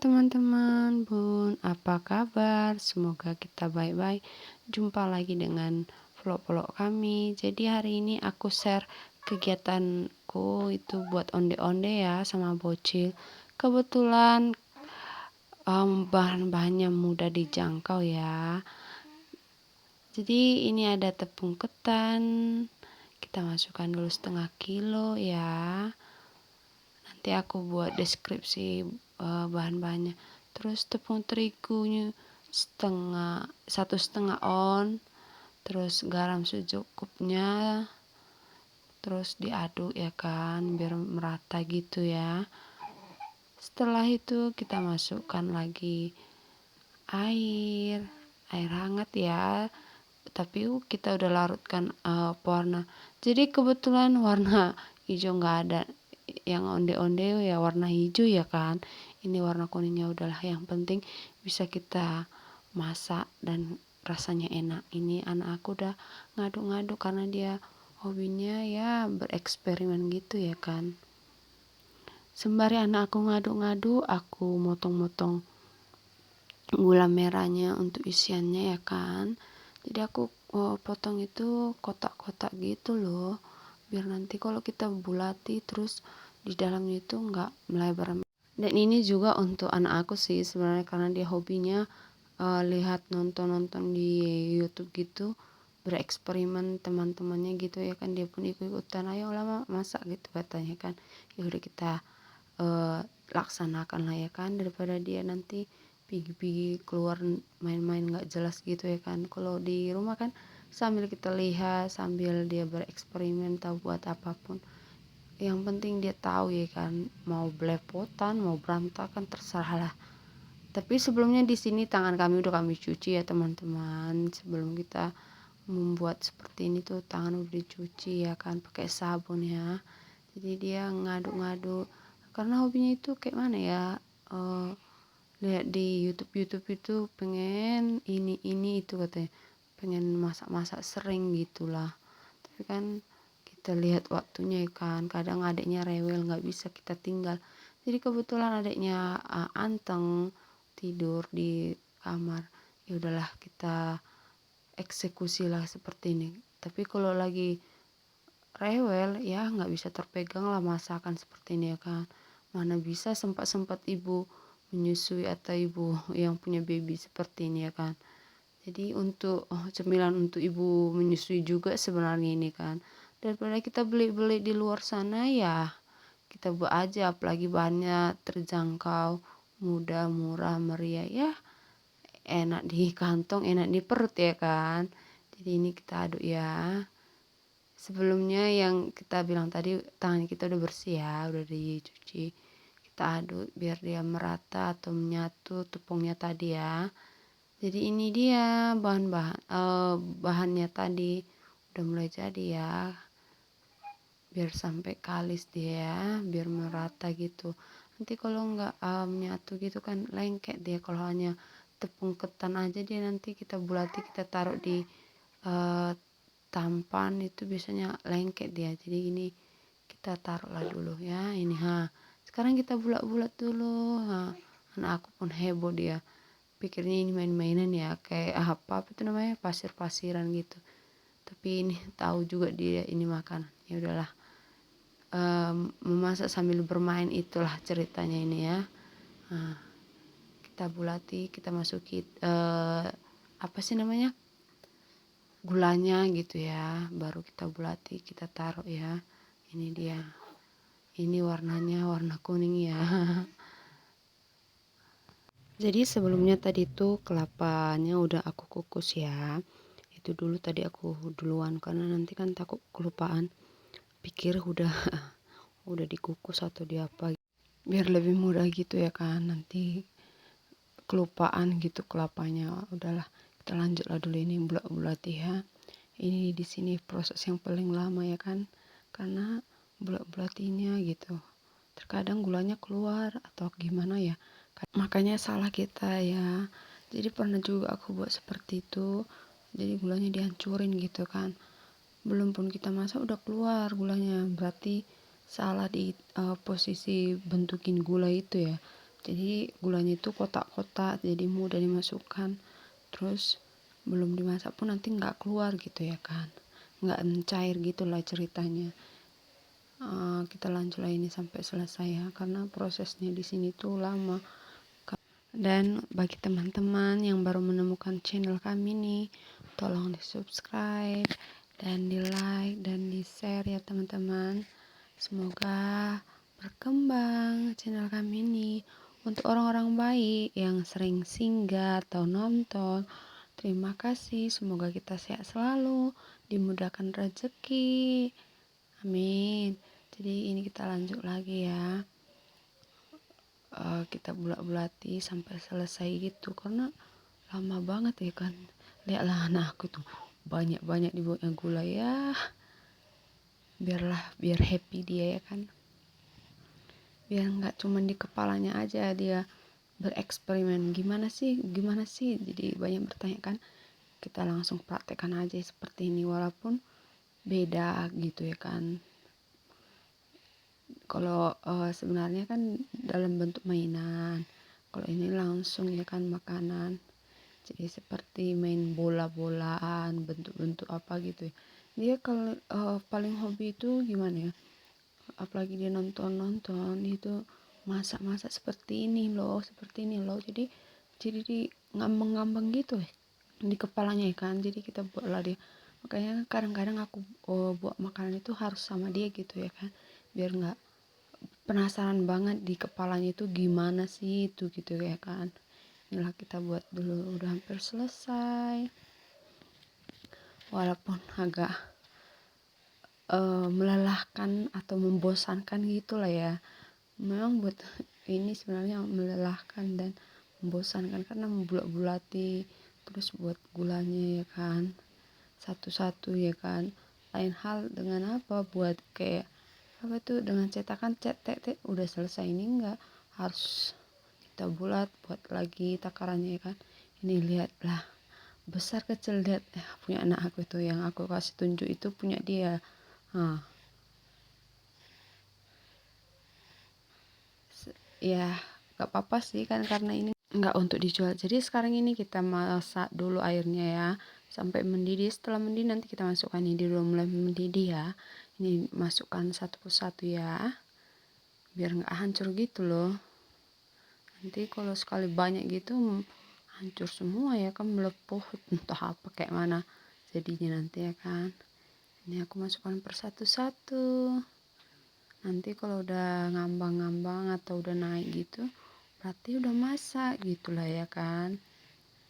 teman-teman, Bun, apa kabar? Semoga kita baik-baik. Jumpa lagi dengan vlog-vlog kami. Jadi hari ini aku share kegiatanku itu buat onde-onde ya sama bocil. Kebetulan bahan-bahannya mudah dijangkau ya. Jadi ini ada tepung ketan. Kita masukkan dulu 1/2 kilo ya. Nanti aku buat deskripsi bahan-bahannya. Terus tepung terigunya 1,5 on. Terus garam secukupnya. Terus diaduk ya kan, biar merata gitu ya. Setelah itu kita masukkan lagi air hangat ya. Tapi kita udah larutkan pewarna. Jadi kebetulan warna hijau nggak ada, yang onde-onde ya warna hijau ya kan. Ini warna kuningnya udahlah, yang penting bisa kita masak dan rasanya enak. Ini anak aku udah ngaduk-ngaduk karena dia hobinya ya bereksperimen gitu ya kan. Sembari anak aku ngaduk-ngaduk, aku motong-motong gula merahnya untuk isiannya ya kan. Jadi aku potong itu kotak-kotak gitu loh, biar nanti kalau kita bulati terus di dalamnya itu nggak melebar. Dan ini juga untuk anak aku sih sebenarnya, karena dia hobinya lihat nonton-nonton di YouTube gitu, bereksperimen teman-temannya gitu ya kan. Dia pun ikut-ikutan, ayo lama masak gitu katanya kan. Ya udah kita laksanakan lah ya kan, daripada dia nanti pergi keluar main-main nggak jelas gitu ya kan. Kalau di rumah kan sambil kita lihat, sambil dia bereksperimen tahu buat apapun, yang penting dia tahu ya kan, mau belepotan mau berantakan terserah lah. Tapi sebelumnya di sini tangan kami udah kami cuci ya teman-teman. Sebelum kita membuat seperti ini tuh tangan udah dicuci ya kan, pakai sabun ya. Jadi dia ngaduk-ngaduk karena hobinya itu kayak mana ya, lihat di YouTube itu pengen ini itu katanya, pengen masak-masak sering gitulah. Tapi kan kita lihat waktunya ya kan, kadang adiknya rewel nggak bisa kita tinggal. Jadi kebetulan adiknya anteng tidur di kamar, ya udahlah kita eksekusilah seperti ini. Tapi kalau lagi rewel ya nggak bisa terpegang lah masakan seperti ini ya kan. Mana bisa sempat ibu menyusui atau ibu yang punya baby seperti ini ya kan. Jadi untuk cemilan untuk ibu menyusui juga sebenarnya ini kan. Daripada kita beli-beli di luar sana ya kita buat aja, apalagi bahannya terjangkau, mudah, murah, meriah ya, enak di kantong, enak di perut ya kan. Jadi ini kita aduk ya. Sebelumnya yang kita bilang tadi tangan kita udah bersih ya, udah dicuci. Kita aduk biar dia merata atau menyatu tepungnya tadi ya. Jadi ini dia bahannya tadi udah mulai jadi ya, biar sampai kalis dia, biar merata gitu. Nanti kalau nggak menyatu gitu kan lengket dia. Kalau hanya tepung ketan aja dia nanti kita bulati, kita taruh di tampan itu biasanya lengket dia. Jadi ini kita taruhlah dulu ya. Ini sekarang kita bulat-bulat dulu. Anak aku pun heboh, dia pikirnya ini main-mainan ya, kayak apa itu namanya, pasir-pasiran gitu. Tapi ini tahu juga dia ini makanan. Ya udahlah, memasak sambil bermain itulah ceritanya ini ya. Kita bulati, kita masuki apa sih namanya, gulanya gitu ya, baru kita bulati, kita taruh ya. Ini dia, ini warnanya warna kuning ya. Jadi sebelumnya tadi tuh kelapanya udah aku kukus ya. Itu dulu tadi aku duluan karena nanti kan takut kelupaan. Pikir udah udah dikukus atau di apa, biar lebih mudah gitu ya kan, nanti kelupaan gitu kelapanya. Udahlah, kita lanjutlah dulu ini bulat-bulat ya. Ini di sini proses yang paling lama ya kan, karena bulat-bulatinya gitu. Terkadang gulanya keluar atau gimana ya. Makanya salah kita ya. Jadi pernah juga aku buat seperti itu. Jadi gulanya dihancurin gitu kan. Belum pun kita masak udah keluar gulanya. Berarti salah di posisi bentukin gula itu ya. Jadi gulanya itu kotak-kotak, jadi mudah dimasukkan. Terus belum dimasak pun nanti nggak keluar gitu ya kan, nggak mencair gitulah ceritanya. Kita lanjut lah ini sampai selesai ya, karena prosesnya di sini tuh lama. Dan bagi teman-teman yang baru menemukan channel kami nih, tolong di subscribe dan di like dan di share ya teman-teman. Semoga berkembang channel kami ini. Untuk orang-orang baik yang sering singgah atau nonton, terima kasih. Semoga kita sehat selalu, dimudahkan rezeki. Amin. Jadi ini kita lanjut lagi ya. Kita bulat-bulati sampai selesai gitu, karena lama banget ya kan. Lihatlah anak aku tuh banyak-banyak dibuatnya gula ya, biar happy dia ya kan, biar nggak cuma di kepalanya aja dia bereksperimen gimana sih, jadi banyak bertanya kan. Kita langsung praktekkan aja seperti ini, walaupun beda gitu ya kan. Kalau sebenarnya kan dalam bentuk mainan, kalau ini langsung ya kan makanan. Jadi seperti main bola-bolaan, bentuk-bentuk apa gitu ya. Dia kalau paling hobi itu gimana ya, apalagi dia nonton itu masak-masak seperti ini loh, jadi di ngambang-ngambang gitu ya di kepalanya ya kan. Jadi kita buatlah dia, makanya kadang-kadang aku buat makanan itu harus sama dia gitu ya kan, biar nggak penasaran banget di kepalanya itu gimana sih itu gitu ya kan. Inilah kita buat dulu, udah hampir selesai, walaupun agak melelahkan atau membosankan gitulah ya. Memang buat ini sebenarnya melelahkan dan membosankan, karena membulat-bulati terus buat gulanya ya kan, satu-satu ya kan. Lain hal dengan apa, buat kayak apa tuh, dengan cetakan cetek udah selesai. Ini enggak, harus kita bulat, buat lagi takarannya ya kan. Ini lihatlah, besar kecil, lihat punya anak aku itu, yang aku kasih tunjuk itu punya dia. Ya gak apa-apa sih kan, karena ini nggak untuk dijual. Jadi sekarang ini kita masak dulu airnya ya sampai mendidih. Setelah mendidih nanti kita masukkan ini dulu, mulai mendidih ya. Ini masukkan satu persatu ya, biar nggak hancur gitu loh. Nanti kalau sekali banyak gitu hancur semua ya kan, melepuh entah apa kayak mana jadinya nanti ya kan. Ini aku masukkan per satu-satu. Nanti kalau udah ngambang-ngambang atau udah naik gitu, berarti udah masak gitulah ya kan,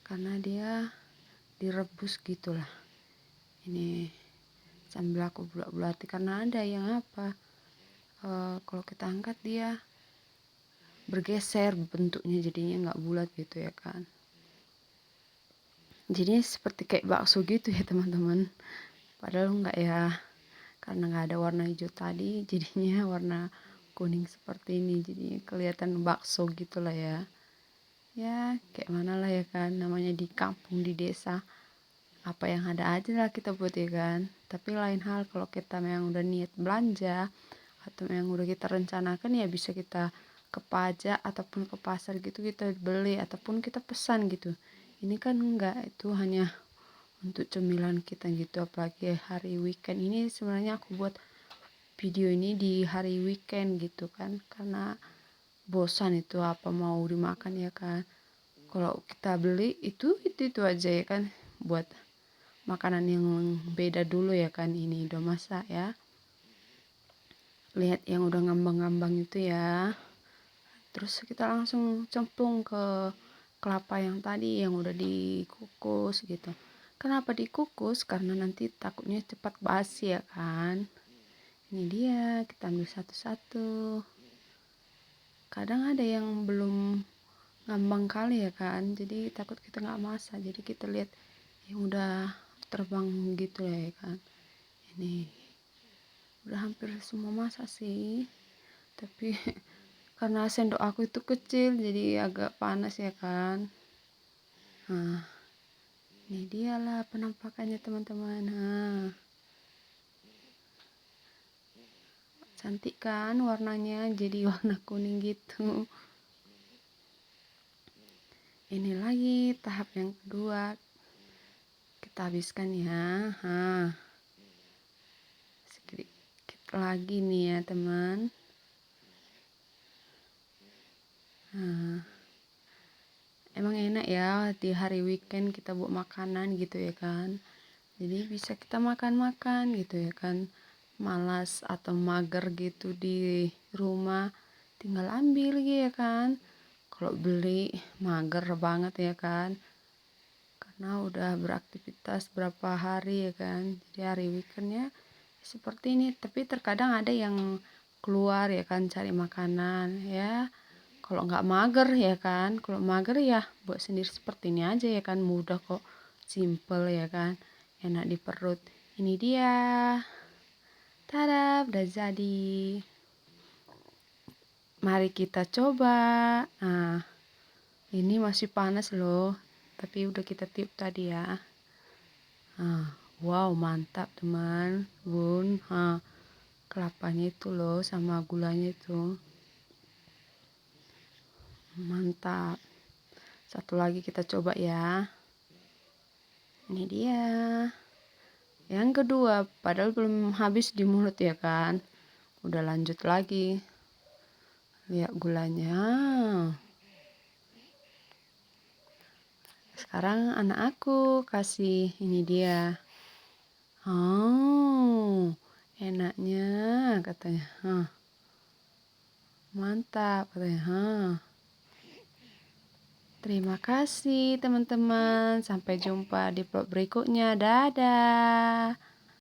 karena dia direbus gitulah. Ini sambil aku bulat-bulati, karena ada yang apa, kalau kita angkat dia bergeser bentuknya, jadinya nggak bulat gitu ya kan. Jadinya seperti kayak bakso gitu ya teman-teman, padahal nggak ya, karena nggak ada warna hijau tadi, jadinya warna kuning seperti ini, jadi kelihatan bakso gitulah ya. Ya kayak mana lah ya kan, namanya di kampung di desa, apa yang ada aja lah kita buat ya kan. Tapi lain hal kalau kita memang udah niat belanja atau memang udah kita rencanakan, ya bisa kita ke pajak ataupun ke pasar gitu, kita beli ataupun kita pesan gitu. Ini kan enggak, itu hanya untuk cemilan kita gitu. Apalagi hari weekend ini, sebenarnya aku buat video ini di hari weekend gitu kan, karena bosan itu apa mau dimakan ya kan. Kalau kita beli itu aja ya kan, buat makanan yang beda dulu ya kan. Ini udah masak ya, lihat yang udah ngambang-ngambang itu ya. Terus kita langsung cemplung ke kelapa yang tadi yang udah dikukus gitu. Kenapa dikukus? Karena nanti takutnya cepat basi ya kan. Ini dia, kita ambil satu-satu. Kadang ada yang belum ngambang kali ya kan, jadi takut kita nggak masak, jadi kita lihat yang udah terbang gitu ya kan. Ini udah hampir semua masak sih, tapi karena sendok aku itu kecil jadi agak panas ya kan. Nah ini dialah penampakannya teman-teman. Cantik kan warnanya, jadi warna kuning gitu. Ini lagi tahap yang kedua, kita habiskan ya. Sedikit lagi nih ya teman. Emang enak ya di hari weekend kita buat makanan gitu ya kan. Jadi bisa kita makan-makan gitu ya kan. Malas atau mager gitu di rumah, tinggal ambil gitu ya kan. Kalau beli mager banget ya kan, karena udah beraktivitas berapa hari ya kan. Jadi hari weekendnya seperti ini. Tapi terkadang ada yang keluar ya kan cari makanan ya. Kalau nggak mager ya kan, kalau mager ya buat sendiri seperti ini aja ya kan, mudah kok, simple ya kan, enak di perut. Ini dia, tada, udah jadi. Mari kita coba. Nah, ini masih panas loh, tapi udah kita tiup tadi ya. Wow, mantap teman, bun. Kelapanya itu loh sama gulanya itu. Mantap. Satu lagi kita coba ya. Ini dia. Yang kedua, padahal belum habis di mulut ya kan. Udah lanjut lagi. Lihat gulanya. Sekarang anak aku kasih ini dia. Enaknya katanya. Mantap katanya. Terima kasih teman-teman. Sampai jumpa di vlog berikutnya. Dadah.